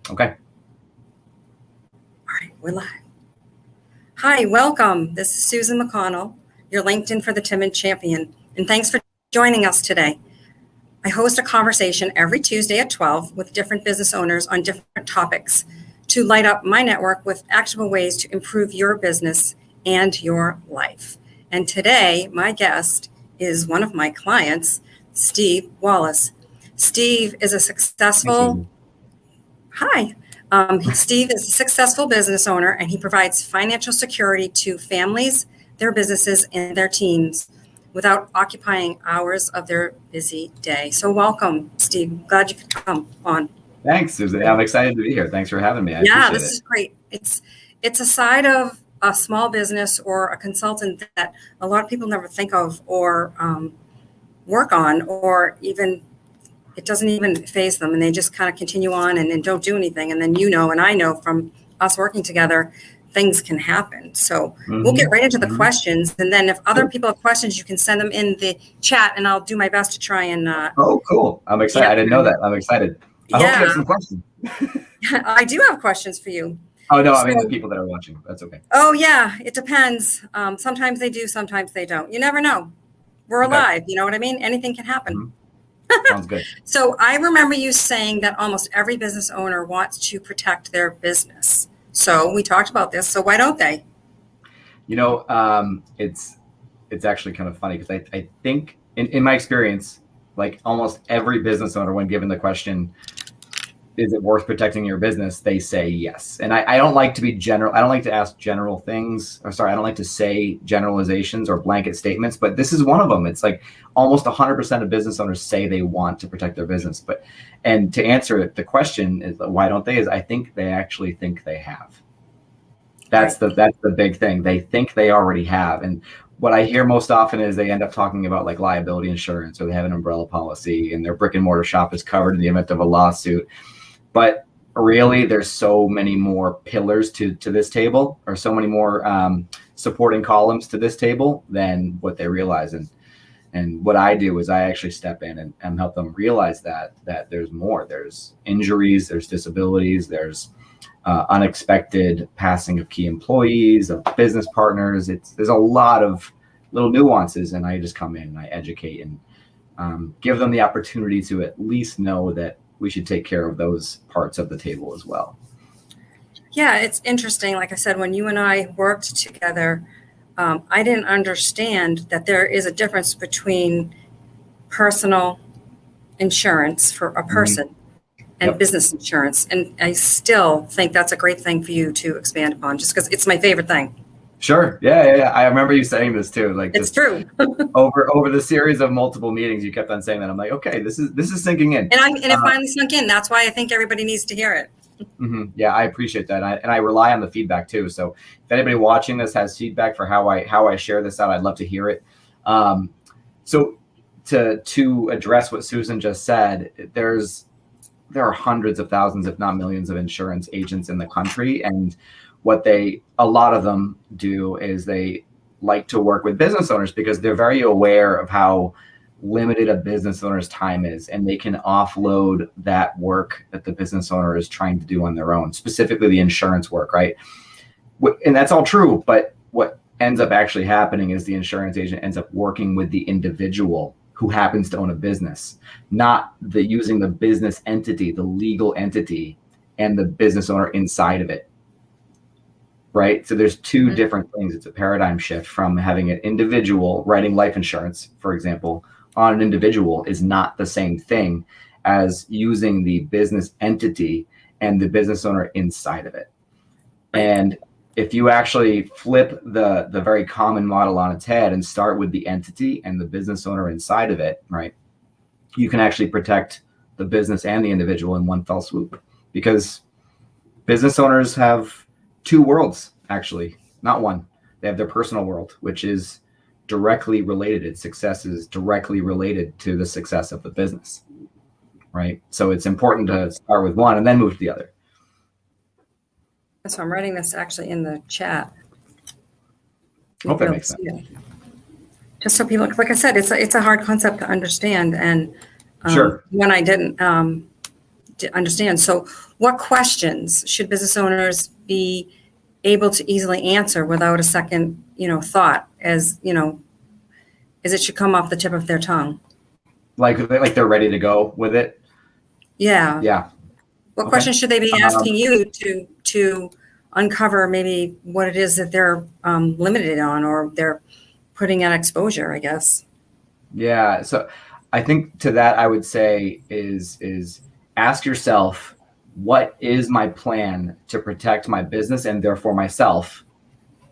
Okay. All right, we're live. Hi, welcome. This is Susan McConnell, your LinkedIn for the Timid Champion, and thanks for joining us today. I host a conversation every Tuesday at 12 with different business owners on different topics to light up my network with actionable ways to improve your business and your life. And today, my guest is one of my clients, Steve Wallace. Steve is a successful... Hi. Steve is a successful business owner, and he provides financial security to families, their businesses, and their teams without occupying hours of their busy day. So welcome, Steve. Glad you could come on. Thanks, Susan. I'm excited to be here. Thanks for having me. Yeah, this is great. It's a side of a small business or a consultant that a lot of people never think of or work on, or even it doesn't even faze them, and they just kind of continue on and don't do anything. And then and I know from us working together, things can happen. So we'll get right into the questions. And then if other people have questions, you can send them in the chat, and I'll do my best to try and... Oh, cool. I'm excited. I didn't know that. I'm excited. I hope you have some questions. I do have questions for you. Oh, no, I mean the people that are watching. That's okay. Oh, yeah. It depends. Sometimes they do, sometimes they don't. You never know. We're alive. You know what I mean? Anything can happen. Sounds good. So I remember you saying that almost every business owner wants to protect their business. So we talked about this. So why don't they? It's actually kind of funny because I think in my experience, like almost every business owner, when given the question, is it worth protecting your business? They say yes. And I don't like to be general. I don't like to ask general things. I don't like to say generalizations or blanket statements, but this is one of them. It's like almost 100% of business owners say they want to protect their business. And to answer it, the question is why don't they? Is I think they actually think they have. That's the big thing. They think they already have. And what I hear most often is they end up talking about like liability insurance, or they have an umbrella policy, and their brick and mortar shop is covered in the event of a lawsuit. But really, there's so many more pillars to this table, or so many more supporting columns to this table than what they realize. And what I do is I actually step in and help them realize that there's more. There's injuries, there's disabilities, there's unexpected passing of key employees, of business partners. There's a lot of little nuances, and I just come in and I educate and give them the opportunity to at least know that we should take care of those parts of the table as well. Yeah, it's interesting. Like I said, when you and I worked together, I didn't understand that there is a difference between personal insurance for a person and business insurance. And I still think that's a great thing for you to expand upon, just because it's my favorite thing. Sure. Yeah. I remember you saying this too. Like it's true. over the series of multiple meetings, you kept on saying that. I'm like, okay, this is sinking in. And it finally sunk in. That's why I think everybody needs to hear it. Yeah, I appreciate that. And I rely on the feedback too. So if anybody watching this has feedback for how I share this out, I'd love to hear it. So to address what Susan just said, there are hundreds of thousands, if not millions, of insurance agents in the country. And what a lot of them do is they like to work with business owners because they're very aware of how limited a business owner's time is, and they can offload that work that the business owner is trying to do on their own, specifically the insurance work, right? And that's all true, but what ends up actually happening is the insurance agent ends up working with the individual who happens to own a business, not using the business entity, the legal entity, and the business owner inside of it. Right. So there's two different things. It's a paradigm shift from having an individual writing life insurance, for example, on an individual is not the same thing as using the business entity and the business owner inside of it. And if you actually flip the very common model on its head and start with the entity and the business owner inside of it, right, you can actually protect the business and the individual in one fell swoop, because business owners have two worlds, actually, not one. They have their personal world, which is directly related. Its success is directly related to the success of the business, right? So it's important to start with one and then move to the other. So I'm writing this actually in the chat. Hope that makes sense. Just so people, like I said, it's a hard concept to understand. And sure. when I didn't, to understand. So what questions should business owners be able to easily answer without a second, thought, as it should come off the tip of their tongue? Like they're ready to go with it. Yeah. Yeah. What questions should they be asking you to uncover maybe what it is that they're limited on, or they're putting on exposure, I guess? Yeah. So I think to that, I would say is ask yourself, what is my plan to protect my business and therefore myself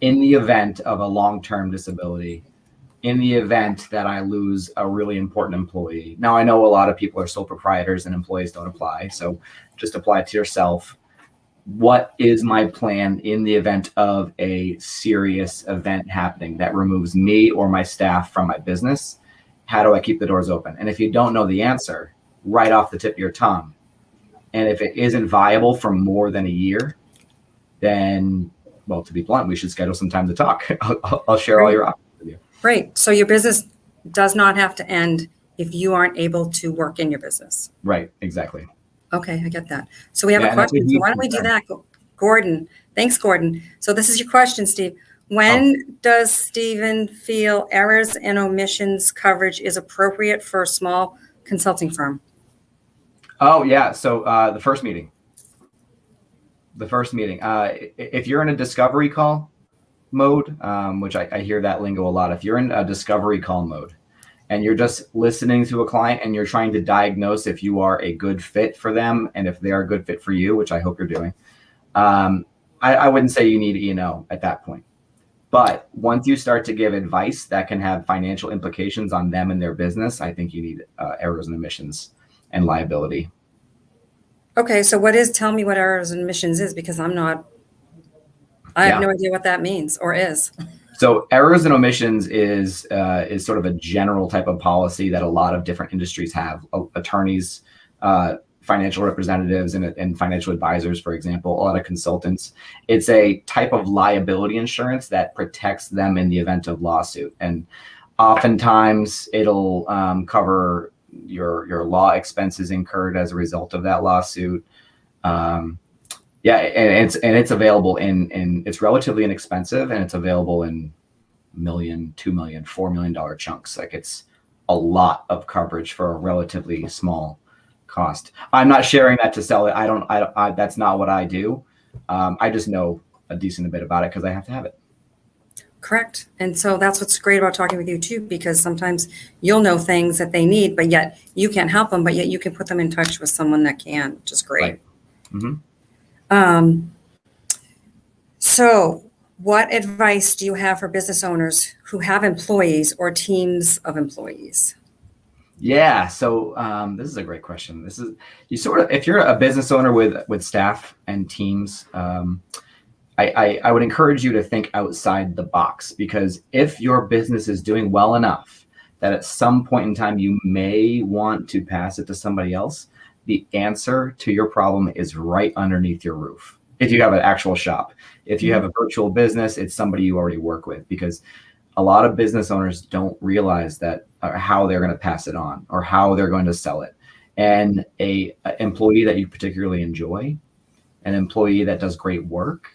in the event of a long-term disability, in the event that I lose a really important employee? Now, I know a lot of people are sole proprietors and employees don't apply, so just apply it to yourself. What is my plan in the event of a serious event happening that removes me or my staff from my business? How do I keep the doors open? And if you don't know the answer right off the tip of your tongue, and if it isn't viable for more than a year, then, well, to be blunt, we should schedule some time to talk. I'll share all your options with you. Right. So your business does not have to end if you aren't able to work in your business. Right. Exactly. Okay, I get that. So we have a question. So why don't we do that? Gordon. Thanks, Gordon. So this is your question, Steve. When does Stephen feel errors and omissions coverage is appropriate for a small consulting firm? Oh, yeah. So the first meeting. If you're in a discovery call mode, which I hear that lingo a lot. If you're in a discovery call mode and you're just listening to a client and you're trying to diagnose if you are a good fit for them and if they are a good fit for you, which I hope you're doing, I wouldn't say you need E&O at that point. But once you start to give advice that can have financial implications on them and their business, I think you need errors and omissions and liability. Okay, so tell me what errors and omissions is, because I have no idea what that means or is. So errors and omissions is sort of a general type of policy that a lot of different industries have. Attorneys, financial representatives, and financial advisors, for example, a lot of consultants. It's a type of liability insurance that protects them in the event of lawsuit. And oftentimes it'll cover your law expenses incurred as a result of that lawsuit. And it's available in it's relatively inexpensive, and it's available in $1 million, $2 million, $4 million chunks. Like, it's a lot of coverage for a relatively small cost. I'm not sharing that to sell it. I that's not what I do. I just know a decent bit about it because I have to have it. Correct. And so that's what's great about talking with you too, because sometimes you'll know things that they need, but yet you can't help them, but yet you can put them in touch with someone that can, which is great. Right. Mm-hmm. So what advice do you have for business owners who have employees or teams of employees? Yeah. So this is a great question. This is, if you're a business owner with staff and teams, I would encourage you to think outside the box, because if your business is doing well enough that at some point in time you may want to pass it to somebody else, the answer to your problem is right underneath your roof. If you have an actual shop, if you have a virtual business, it's somebody you already work with, because a lot of business owners don't realize that how they're going to pass it on or how they're going to sell it. And a employee that you particularly enjoy, an employee that does great work,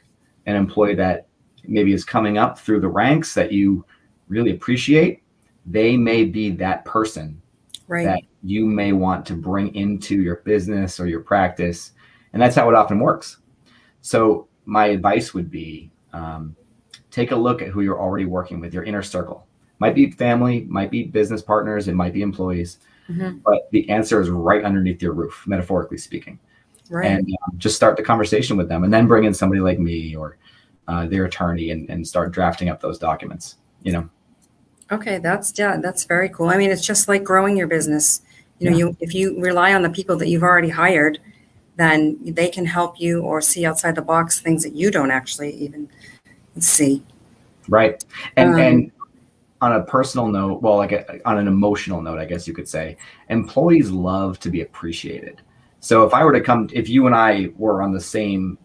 an employee that maybe is coming up through the ranks that you really appreciate, they may be that person that you may want to bring into your business or your practice. And that's how it often works. So my advice would be, take a look at who you're already working with, your inner circle. Might be family, might be business partners, it might be employees, but the answer is right underneath your roof, metaphorically speaking. Right. And just start the conversation with them, and then bring in somebody like me or their attorney and start drafting up those documents, Okay, that's very cool. I mean, it's just like growing your business. If you rely on the people that you've already hired, then they can help you or see outside the box things that you don't actually even see. Right. And on a personal note, well, on an emotional note, I guess you could say, employees love to be appreciated. So if you and I were on the same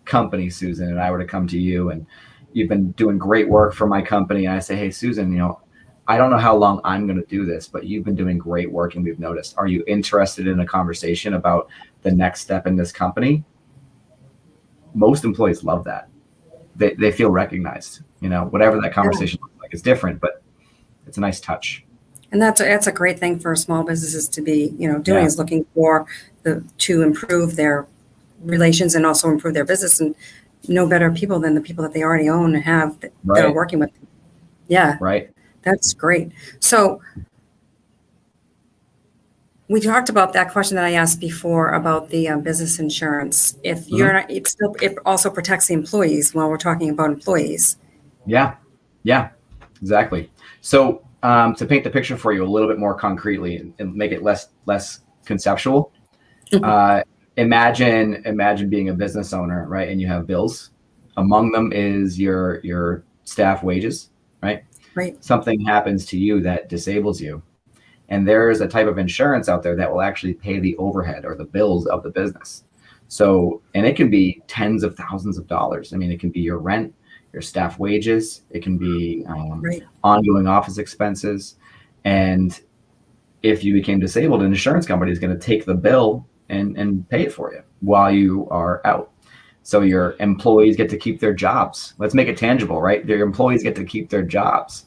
company, Susan, and I were to come to you and you've been doing great work for my company, and I say, hey, Susan, I don't know how long I'm going to do this, but you've been doing great work and we've noticed. Are you interested in a conversation about the next step in this company, most employees love that. They feel recognized, whatever that conversation looks like is different, but it's a nice touch. And that's a great thing for small businesses to be, doing, is looking for to improve their relations and also improve their business, and no better people than the people that they already own and have that are working with them. Yeah. Right. That's great. So we talked about that question that I asked before about the business insurance. If you're not, it also protects the employees while we're talking about employees. Yeah, exactly. So to paint the picture for you a little bit more concretely and make it less conceptual, imagine being a business owner, right? And you have bills. Among them is your staff wages, right? Right. Something happens to you that disables you. And there's a type of insurance out there that will actually pay the overhead or the bills of the business. So, and it can be tens of thousands of dollars. I mean, it can be your rent, your staff wages. It can be ongoing office expenses. And if you became disabled, an insurance company is going to take the bill and pay it for you while you are out. So your employees get to keep their jobs. Let's make it tangible, right? Your employees get to keep their jobs.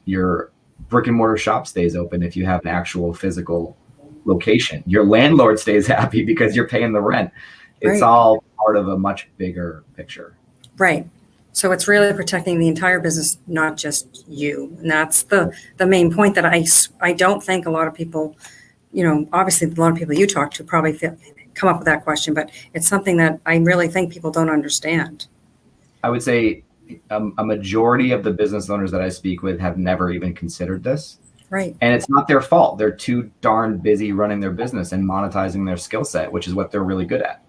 Your brick and mortar shop stays open if you have an actual physical location. Your landlord stays happy because you're paying the rent. It's all part of a much bigger picture. Right. So it's really protecting the entire business, not just you. And that's the main point that I don't think a lot of people, obviously a lot of people you talk to probably come up with that question, but it's something that I really think people don't understand. I would say a majority of the business owners that I speak with have never even considered this. Right. And it's not their fault. They're too darn busy running their business and monetizing their skill set, which is what they're really good at.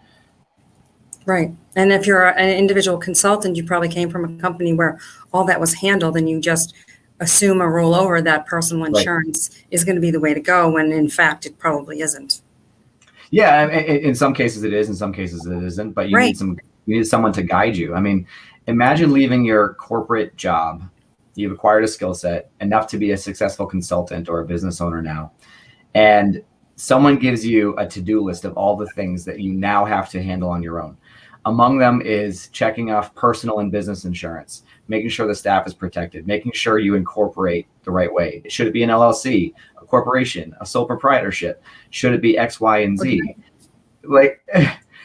Right. And if you're an individual consultant, you probably came from a company where all that was handled and you just assume or roll over that personal insurance is going to be the way to go, when in fact it probably isn't. Yeah, in some cases it is, in some cases it isn't, but you need someone to guide you. I mean, imagine leaving your corporate job. You've acquired a skill set enough to be a successful consultant or a business owner now, and someone gives you a to-do list of all the things that you now have to handle on your own. Among them is checking off personal and business insurance, making sure the staff is protected, making sure you incorporate the right way. Should it be an LLC, a corporation, a sole proprietorship? Should it be X, Y, and Z? Like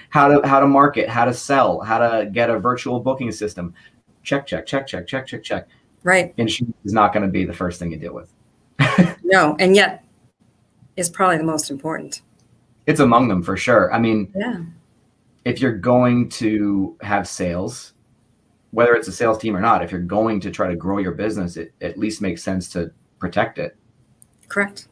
how to market, how to sell, how to get a virtual booking system. Check. Right. Insurance is not going to be the first thing you deal with. No, and yet is probably the most important. It's among them for sure. I mean, yeah. If you're going to have sales, whether it's a sales team or not, if you're going to try to grow your business, it at least makes sense to protect it. Correct.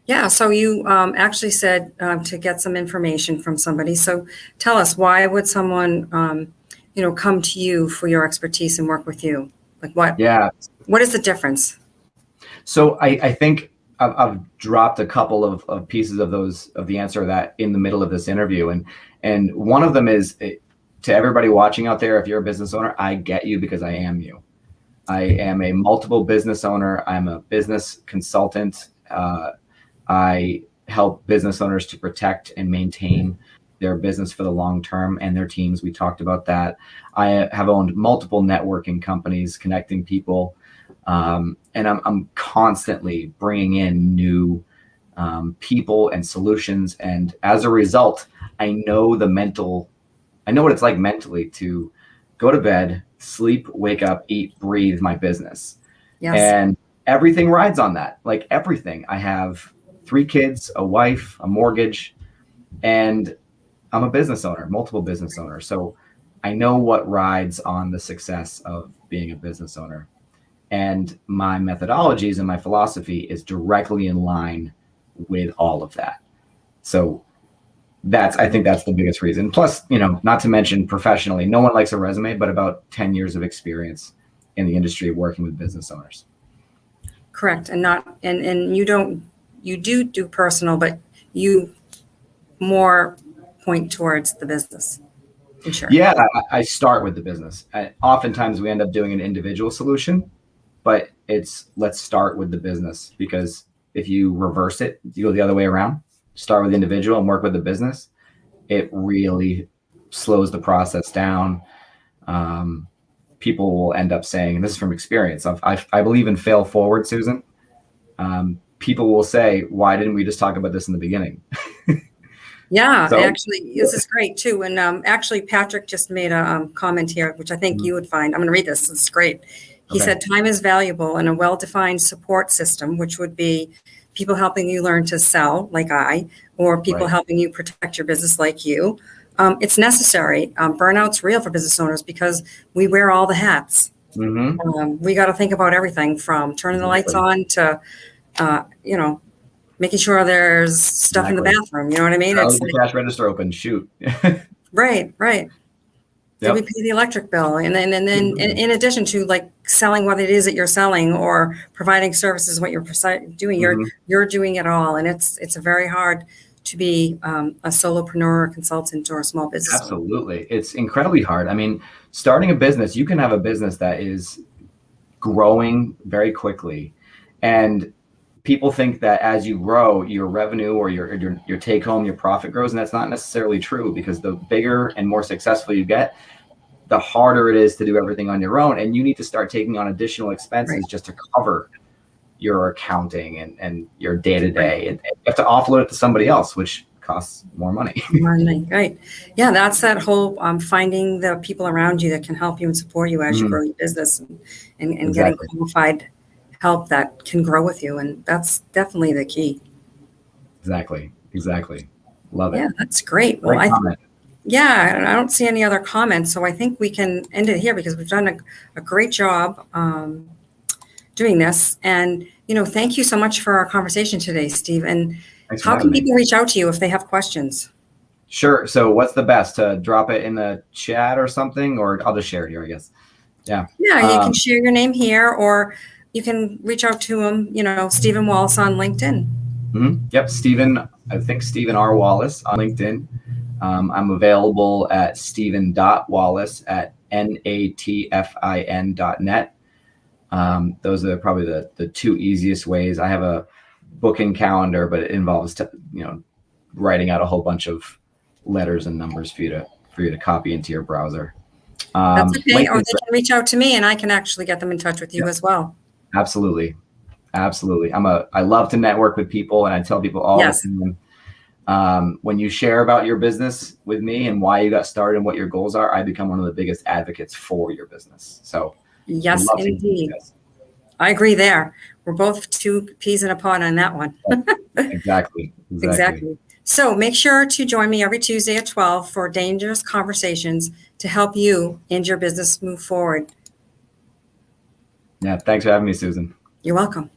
Yeah. So you actually said to get some information from somebody. So tell us, why would someone, come to you for your expertise and work with you? Like what? Yeah. What is the difference? So I think I've dropped a couple of pieces of the answer to that in the middle of this interview. And one of them is, to everybody watching out there, if you're a business owner, I get you because I am you. I am a multiple business owner. I'm a business consultant. I help business owners to protect and maintain their business for the long term and their teams. We talked about that. I have owned multiple networking companies, connecting people. And I'm constantly bringing in new people and solutions. And as a result, I know what it's like mentally to go to bed, sleep, wake up, eat, breathe my business. Yes. And everything rides on that, like everything. I have 3 kids, a wife, a mortgage, and I'm a business owner, multiple business owners. So I know what rides on the success of being a business owner. And my methodologies and my philosophy is directly in line with all of that. So I think that's the biggest reason. Plus, not to mention professionally, no one likes a resume, but about 10 years of experience in the industry working with business owners. Correct. And you do personal, but you more point towards the business insurance. Yeah, I start with the business. Oftentimes we end up doing an individual solution, but let's start with the business, because if you reverse it, you go the other way around. start with the individual and work with the business, it really slows the process down. People will end up saying, and this is from experience, I believe in fail forward, Susan. People will say, why didn't we just talk about this in the beginning? Yeah, So, actually, this is great too. And actually, Patrick just made a comment here, which I think you would find. I'm going to read this. It's great. He okay. said, time is valuable and a well-defined support system, which would be people helping you learn to sell, like I, or people Right. helping you protect your business, like you. It's necessary. Burnout's real for business owners because we wear all the hats. We got to think about everything from turning the lights on to, making sure there's stuff in the bathroom. You know what I mean? Leave It's the cash register open. Shoot. right. Did we pay the electric bill? And then in addition to like selling what it is that you're selling or providing services, what you're doing, you're doing it all. And it's very hard to be a solopreneur or consultant or a small business. Absolutely. It's incredibly hard. I mean, starting a business, you can have a business that is growing very quickly. And people think that as you grow, your revenue or your take home, your profit grows. And that's not necessarily true, because the bigger and more successful you get, the harder it is to do everything on your own. And you need to start taking on additional expenses just to cover your accounting and your day-to-day. And you have to offload it to somebody else, which costs more money. Right. Yeah, that's that whole finding the people around you that can help you and support you as you grow your business and getting qualified help that can grow with you. And that's definitely the key. Exactly. Love it. Yeah, that's great. Well, I don't see any other comments. So I think we can end it here because we've done a great job doing this. And, thank you so much for our conversation today, Steve. And how can people reach out to you if they have questions? Sure. So what's the best, to drop it in the chat or something, or I'll just share it here, I guess. Yeah, you can share your name here, or you can reach out to him, Stephen Wallace on LinkedIn. Yep. I think Stephen R. Wallace on LinkedIn. I'm available at stephen.wallace@natfin.net. Those are probably the two easiest ways. I have a booking calendar, but it involves writing out a whole bunch of letters and numbers for you to copy into your browser. That's okay. Or they can reach out to me and I can actually get them in touch with you as well. Absolutely. I love to network with people, and I tell people all the time, when you share about your business with me and why you got started and what your goals are, I become one of the biggest advocates for your business. So yes, indeed. I agree there. We're both two peas in a pod on that one. Exactly. So make sure to join me every Tuesday at 12 for dangerous conversations to help you and your business move forward. Yeah. Thanks for having me, Susan. You're welcome.